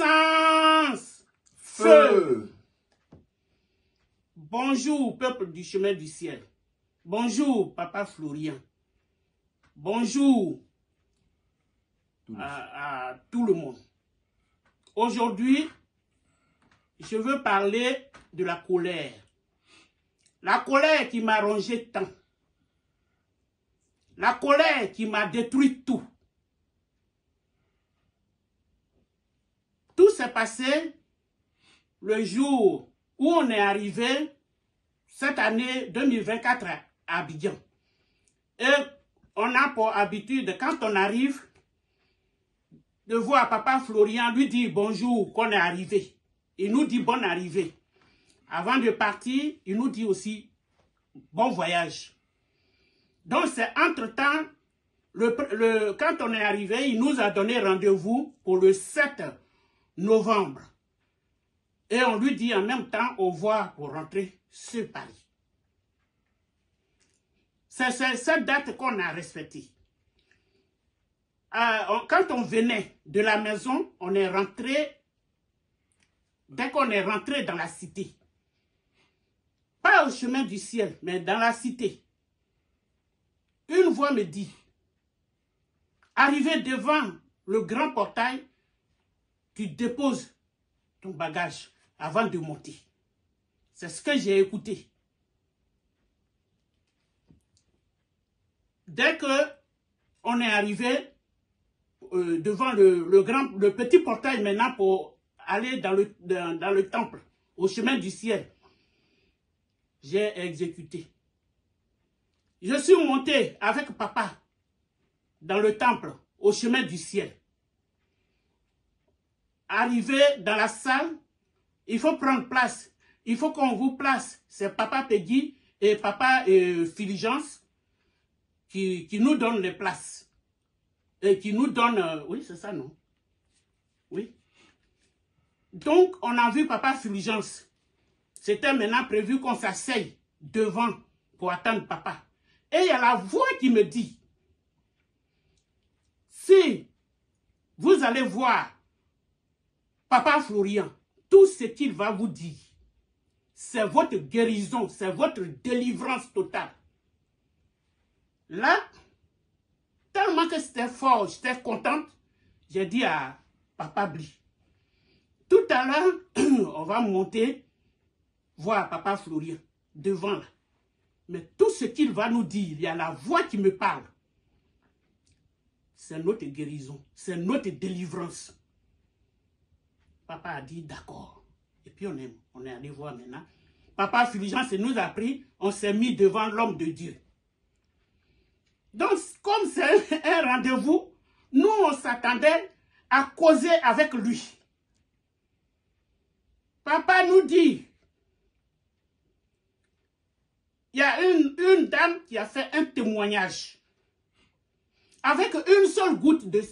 Puissance. Feu. Bonjour, peuple du chemin du ciel. Bonjour, Papa Florian. Bonjour à tout le monde. Aujourd'hui, je veux parler de la colère. La colère qui m'a rongé tant. La colère qui m'a détruit tout. Tout s'est passé le jour où on est arrivé cette année 2024 à Abidjan. Et on a pour habitude, quand on arrive, de voir Papa Florian lui dire bonjour, qu'on est arrivé. Il nous dit bonne arrivée. Avant de partir, il nous dit aussi bon voyage. Donc c'est entre-temps, quand on est arrivé, il nous a donné rendez-vous pour le 7 novembre. Et on lui dit en même temps au revoir pour rentrer sur Paris. C'est cette date qu'on a respectée. Quand on venait de la maison, on est rentré, dès qu'on est rentré dans la cité, pas au chemin du ciel, mais dans la cité, une voix me dit, arrivé devant le grand portail, tu déposes ton bagage avant de monter. C'est ce que j'ai écouté. Dès qu'on est arrivé devant le petit portail maintenant pour aller dans le temple, au chemin du ciel, j'ai exécuté. Je suis monté avec papa dans le temple, au chemin du ciel. Arrivé dans la salle, il faut prendre place. Il faut qu'on vous place. C'est papa Peggy et papa Filigence qui nous donnent les places. Et qui nous donnent... oui, c'est ça, non? Oui. Donc, on a vu papa Filigence. C'était maintenant prévu qu'on s'asseye devant pour attendre papa. Et il y a la voix qui me dit, si vous allez voir Papa Florian, tout ce qu'il va vous dire, c'est votre guérison, c'est votre délivrance totale. Là, tellement que c'était fort, j'étais contente, j'ai dit à Papa Bli, tout à l'heure, on va monter voir Papa Florian devant là. Mais tout ce qu'il va nous dire, il y a la voix qui me parle. C'est notre guérison, c'est notre délivrance. Papa a dit d'accord. Et puis on est allé voir maintenant. Papa Fulgence nous a pris, on s'est mis devant l'homme de Dieu. Donc comme c'est un rendez-vous, nous on s'attendait à causer avec lui. Papa nous dit, il y a une dame qui a fait un témoignage. Avec une seule goutte de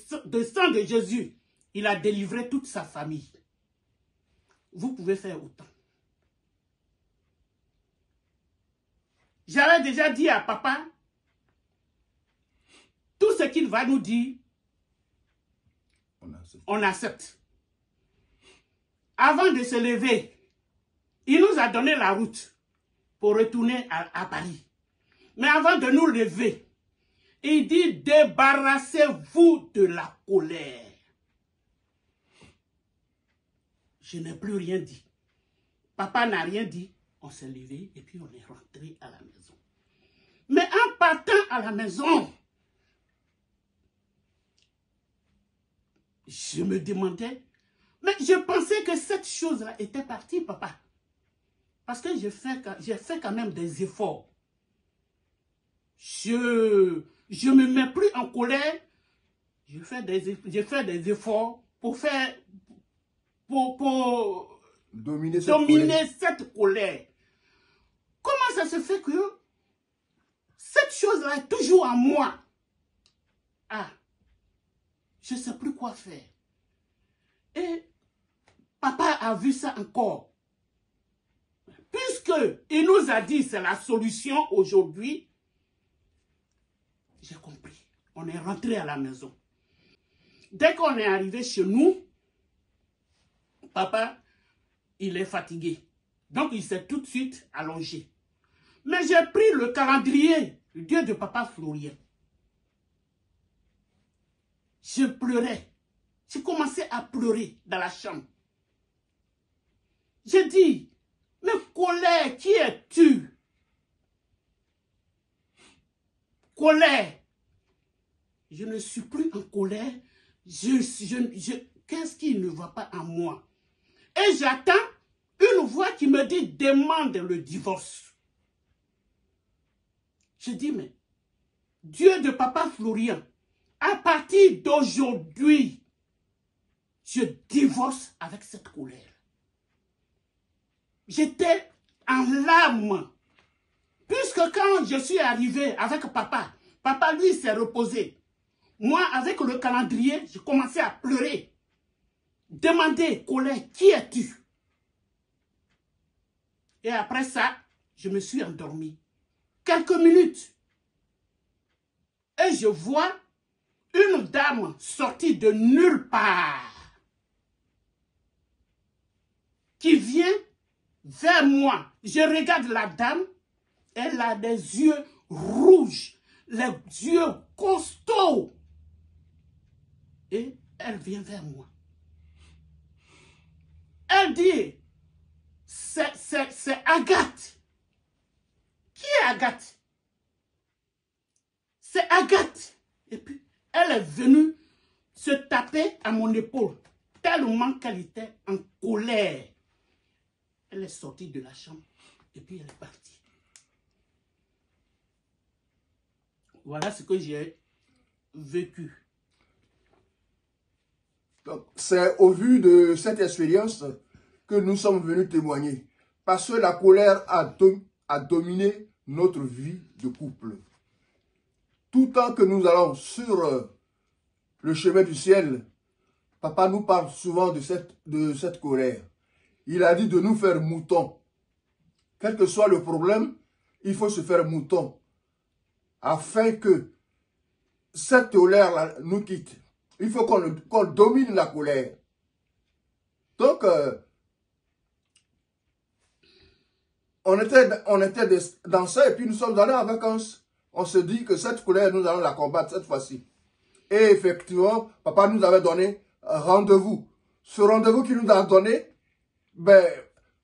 sang de Jésus, il a délivré toute sa famille. Vous pouvez faire autant. J'avais déjà dit à papa, tout ce qu'il va nous dire, on accepte. Avant de se lever, il nous a donné la route pour retourner à Paris. Mais avant de nous lever, il dit, débarrassez-vous de la colère. Je n'ai plus rien dit. Papa n'a rien dit. On s'est levé et puis on est rentré à la maison. Mais en partant à la maison, je me demandais, mais je pensais que cette chose-là était partie, papa. Parce que j'ai fait quand même des efforts. Je me mets plus en colère. J'ai fait des efforts pour dominer cette colère. Comment ça se fait que cette chose-là est toujours en moi? Ah, je ne sais plus quoi faire. Et papa a vu ça encore. Puisqu'il nous a dit c'est la solution aujourd'hui, j'ai compris. On est rentré à la maison. Dès qu'on est arrivé chez nous, papa, il est fatigué. Donc, il s'est tout de suite allongé. Mais j'ai pris le calendrier, le Dieu de papa Florien. Je pleurais. J'ai commencé à pleurer dans la chambre. J'ai dit, mais colère, qui es-tu? Colère. Je ne suis plus en colère. Qu'est-ce qui ne va pas en moi? Et j'attends une voix qui me dit, demande le divorce. Je dis, mais Dieu de papa Florian, à partir d'aujourd'hui, je divorce avec cette colère. J'étais en larmes. Puisque quand je suis arrivé avec papa, papa lui s'est reposé. Moi, avec le calendrier, j'ai commencé à pleurer. Demander, colère, qui es-tu? Et après ça, je me suis endormi. Quelques minutes. Et je vois une dame sortie de nulle part. Qui vient vers moi. Je regarde la dame. Elle a des yeux rouges. Les yeux costauds. Et elle vient vers moi. Elle dit, c'est Agathe. Qui est Agathe? C'est Agathe. Et puis, elle est venue se taper à mon épaule, tellement qu'elle était en colère. Elle est sortie de la chambre et puis elle est partie. Voilà ce que j'ai vécu. C'est au vu de cette expérience que nous sommes venus témoigner. Parce que la colère a dominé notre vie de couple. Tout temps que nous allons sur le chemin du ciel, papa nous parle souvent de cette colère. Il a dit de nous faire moutons. Quel que soit le problème, il faut se faire mouton. Afin que cette colère nous quitte. Il faut qu'on domine la colère. Donc, on était dans ça et puis nous sommes allés en vacances. On se dit que cette colère, nous allons la combattre cette fois-ci. Et effectivement, papa nous avait donné un rendez-vous. Ce rendez-vous qu'il nous a donné, ben,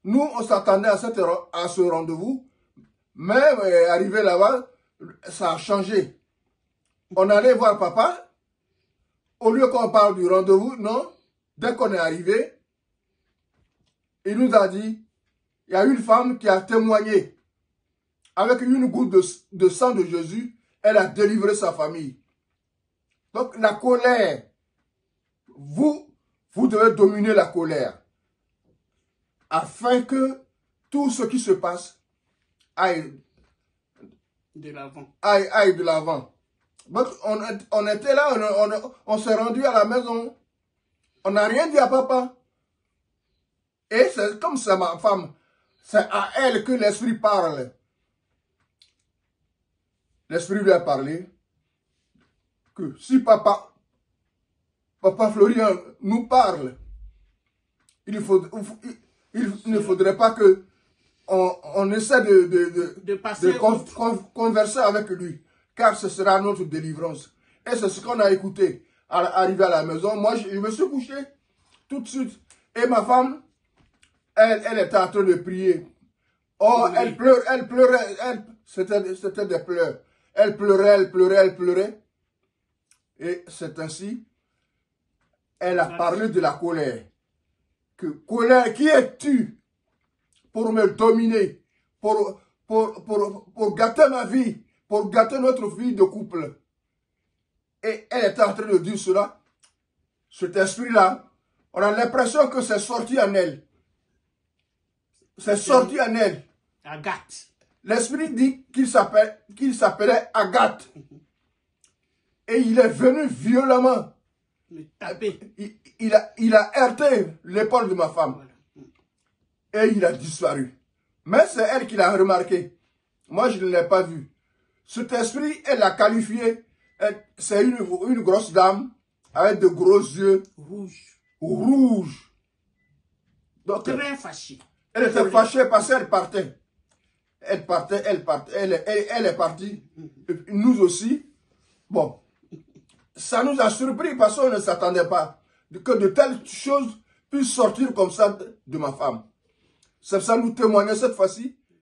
nous, on s'attendait à ce rendez-vous. Mais arrivé là-bas, ça a changé. On allait voir papa. Au lieu qu'on parle du rendez-vous, non. Dès qu'on est arrivé, il nous a dit, il y a une femme qui a témoigné. Avec une goutte de sang de Jésus, elle a délivré sa famille. Donc la colère, vous devez dominer la colère. Afin que tout ce qui se passe aille de l'avant. Donc, on était là, on s'est rendu à la maison. On n'a rien dit à papa. Et c'est comme c'est ma femme, c'est à elle que l'esprit parle. L'esprit lui a parlé que si papa Florian nous parle, il ne faudrait pas que on essaie de converser avec lui. Car ce sera notre délivrance. Et c'est ce qu'on a écouté. Arrivé à la maison, moi je me suis couché tout de suite. Et ma femme, elle était en train de prier. Oh, oui. Elle pleurait, c'était des pleurs. Elle pleurait. Et c'est ainsi, elle a parlé de la colère. Que colère, qui es-tu pour me dominer, pour gâter ma vie? Pour gâter notre vie de couple. Et elle était en train de dire cela. Cet esprit-là, on a l'impression que c'est sorti en elle. C'est sorti en elle. Agathe. L'esprit dit qu'il s'appelait Agathe. Et il est venu violemment. Il a heurté l'épaule de ma femme. Et il a disparu. Mais c'est elle qui l'a remarqué. Moi, je ne l'ai pas vu. Cet esprit, elle l'a qualifié. C'est une grosse dame avec de gros yeux rouges. Donc, très fâchée. Elle était fâchée parce qu'elle partait. Elle est partie. Et puis nous aussi. Bon, ça nous a surpris parce qu'on ne s'attendait pas que de telles choses puissent sortir comme ça de ma femme. C'est ça nous témoignait cette fois-ci